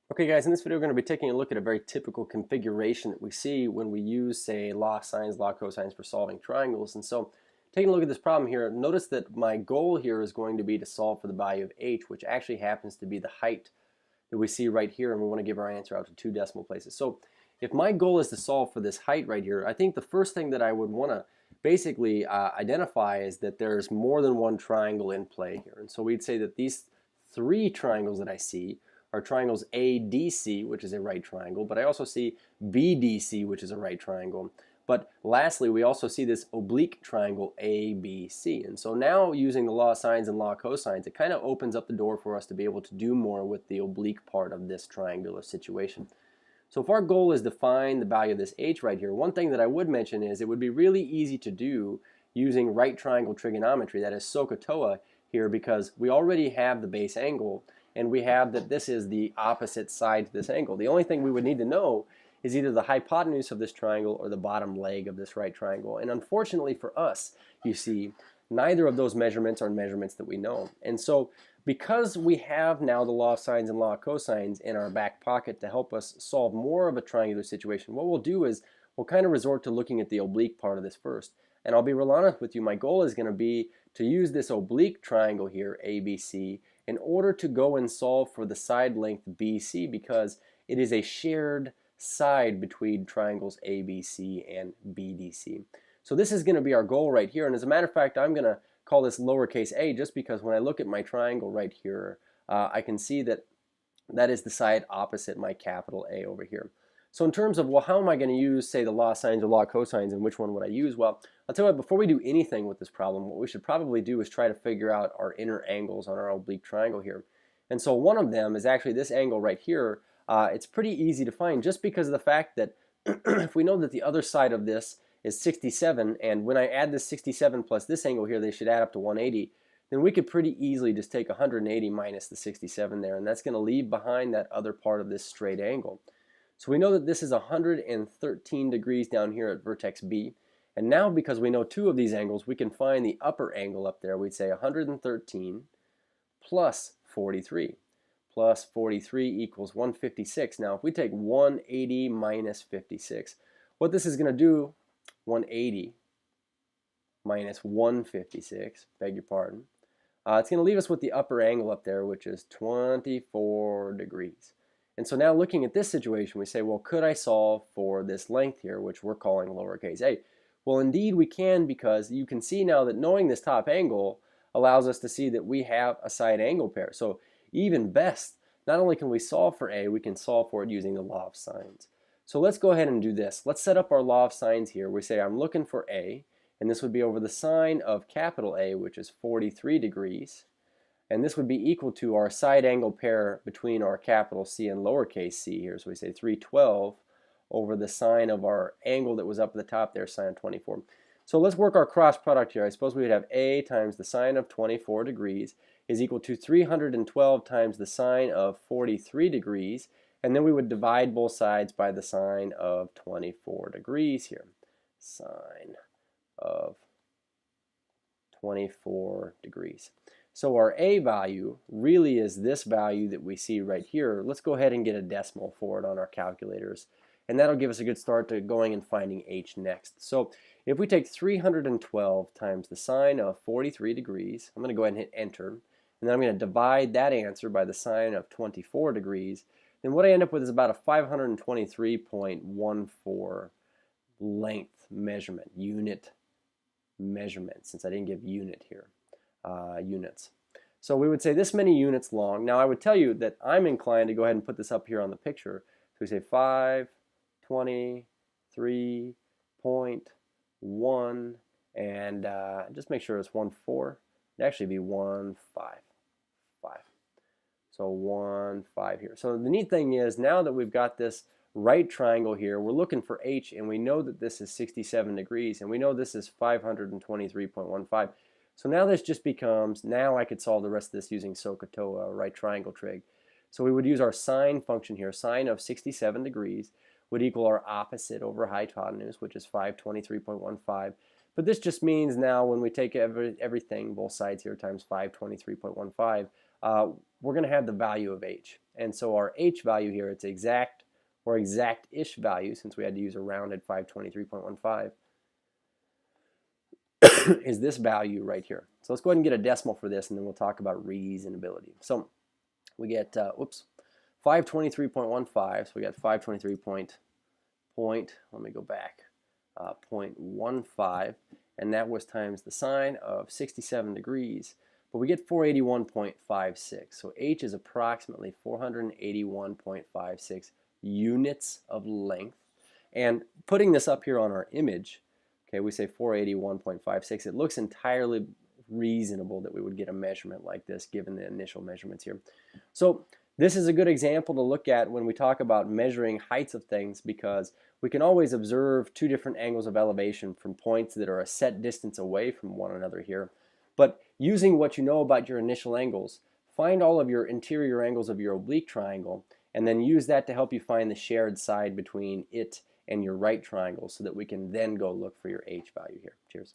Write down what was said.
Okay guys, in this video we're going to be taking a look at a very typical configuration that we see when we use, say, law sines, law cosines for solving triangles. And so taking a look at this problem here, notice that my goal here is going to be to solve for the value of h, which actually happens to be the height that we see right here, and we want to give our answer out to 2 decimal places. So if my goal is to solve for this height right here, I think the first thing that I would want to basically identify is that there's more than one triangle in play here. And so we'd say that these 3 triangles that I see are triangles ADC, which is a right triangle, but I also see BDC, which is a right triangle. But lastly, we also see this oblique triangle ABC. And so now using the law of sines and law of cosines, it kind of opens up the door for us to be able to do more with the oblique part of this triangular situation. So if our goal is to find the value of this h right here, one thing that I would mention is it would be really easy to do using right triangle trigonometry, that is SOHCAHTOA here, because we already have the base angle and we have that this is the opposite side to this angle. The only thing we would need to know is either the hypotenuse of this triangle or the bottom leg of this right triangle. And unfortunately for us, you see, neither of those measurements are measurements that we know. And so because we have now the law of sines and law of cosines in our back pocket to help us solve more of a triangular situation, what we'll do is we'll kind of resort to looking at the oblique part of this first. And I'll be real honest with you, my goal is going to be to use this oblique triangle here, ABC, in order to go and solve for the side length BC, because it is a shared side between triangles ABC and BDC. So this is going to be our goal right here, and as a matter of fact, I'm going to call this lowercase a just because when I look at my triangle right here, I can see that that is the side opposite my capital A over here. So in terms of, well, how am I going to use, say, the law of sines or law of cosines, and which one would I use? Well, I'll tell you what, before we do anything with this problem, what we should probably do is try to figure out our inner angles on our oblique triangle here. And so one of them is actually this angle right here. It's pretty easy to find just because of the fact that if we know that the other side of this is 67, and when I add this 67 plus this angle here, they should add up to 180, then we could pretty easily just take 180 minus the 67 there, and that's going to leave behind that other part of this straight angle. So we know that this is 113 degrees down here at vertex B. And now because we know 2 of these angles, we can find the upper angle up there. We'd say 113 plus 43. Plus 43 equals 156. Now if we take 180 minus 56, what this is going to do, 180 minus 156, beg your pardon, it's going to leave us with the upper angle up there, which is 24 degrees. And so now looking at this situation, we say, well, could I solve for this length here, which we're calling lowercase a? Well, indeed we can, because you can see now that knowing this top angle allows us to see that we have a side angle pair. So even best, not only can we solve for a, we can solve for it using the law of sines. So let's go ahead and do this. Let's set up our law of sines here. We say I'm looking for a, and this would be over the sine of capital A, which is 43 degrees. And this would be equal to our side angle pair between our capital C and lowercase c here. So we say 312 over the sine of our angle that was up at the top there, sine of 24. So let's work our cross product here. I suppose we would have a times the sine of 24 degrees is equal to 312 times the sine of 43 degrees. And then we would divide both sides by the sine of 24 degrees here. Sine of 24 degrees. So our a value really is this value that we see right here. Let's go ahead and get a decimal for it on our calculators. And that'll give us a good start to going and finding h next. So if we take 312 times the sine of 43 degrees, I'm going to go ahead and hit enter. And then I'm going to divide that answer by the sine of 24 degrees. Then what I end up with is about a 523.14 length measurement, unit measurement, since I didn't give unit here. Units. So we would say this many units long. Now I would tell you that I'm inclined to go ahead and put this up here on the picture. So we say 523.1 and just make sure it's 1.4. It'd actually be 1.5. 5. So 1.5 here. So the neat thing is now that we've got this right triangle here, we're looking for h, and we know that this is 67 degrees, and we know this is 523.15. So now this just becomes, now I could solve the rest of this using SOHCAHTOA, right triangle trig. So we would use our sine function here. Sine of 67 degrees would equal our opposite over hypotenuse, which is 523.15. But this just means now when we take everything, both sides here, times 523.15, we're going to have the value of h. And so our h value here, it's exact or exact-ish value, since we had to use a rounded 523.15, is this value right here. So let's go ahead and get a decimal for this, and then we'll talk about reasonability. So we get, 523.15, so we got 523 let me go back, 0.15, and that was times the sine of 67 degrees. But we get 481.56, so h is approximately 481.56 units of length. And putting this up here on our image, okay, we say 481.56, it looks entirely reasonable that we would get a measurement like this given the initial measurements here. So this is a good example to look at when we talk about measuring heights of things, because we can always observe two different angles of elevation from points that are a set distance away from one another here. But using what you know about your initial angles, find all of your interior angles of your oblique triangle, and then use that to help you find the shared side between it and your right triangle, so that we can then go look for your h value here. Cheers.